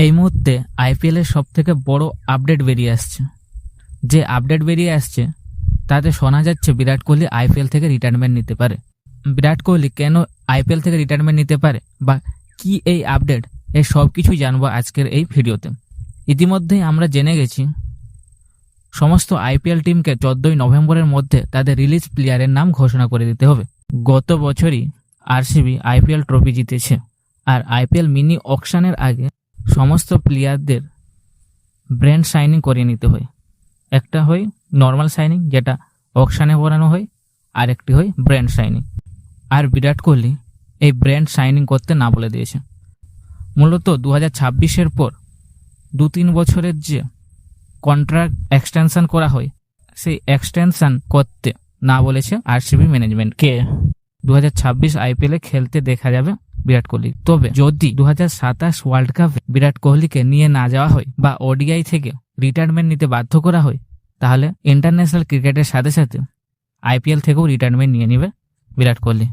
এই মুহূর্তে আইপিএল এর সব থেকে বড় আপডেট বেরিয়ে আসছে। যে আপডেট বেরিয়ে আসছে তাতে শোনা যাচ্ছে বিরাট কোহলি আইপিএল থেকে রিটায়ারমেন্ট নিতে পারে। বিরাট কোহলি কেন আইপিএল থেকে রিটায়ারমেন্ট নিতে পারে বা কি এই আপডেট, এই সব কিছুই জানবো আজকের এই ভিডিওতে। ইতিমধ্যেই আমরা জেনে গেছি সমস্ত আইপিএল টিমকে 14ই নভেম্বরের মধ্যে তাদের রিলিজ প্লেয়ারের নাম ঘোষণা করে দিতে হবে। গত বছরই আরসিবি আইপিএল ট্রফি জিতেছে, আর আইপিএল মিনি অকশনের আগে সমস্ত প্লেয়ারদের ব্র্যান্ড সাইনিং করিয়ে নিতে হয়। একটা হয় নর্মাল সাইনিং, যেটা অকশনে করানো হয়, আর একটি হয় ব্র্যান্ড সাইনিং। আর বিরাট কোহলি এই ব্র্যান্ড সাইনিং করতে না বলে দিয়েছে। মূলত 2026-এর পর 2-3 বছরের যে কন্ট্রাক্ট এক্সটেনশন করা হয়, সেই এক্সটেনশন করতে না বলেছে আরসিবি ম্যানেজমেন্টকে। 2026 আইপিএলে খেলতে দেখা যাবে বিরাট কোহলি। তবে যদি 2027 ওয়ার্ল্ড কাপে বিরাট কোহলিকে নিয়ে না যাওয়া হয় বা ওডিআই থেকে রিটায়ারমেন্ট নিতে বাধ্য করা হয়, তাহলে ইন্টারন্যাশনাল ক্রিকেটের সাথে সাথে আইপিএল থেকেও রিটায়ারমেন্ট নিয়ে নেবে বিরাট কোহলি।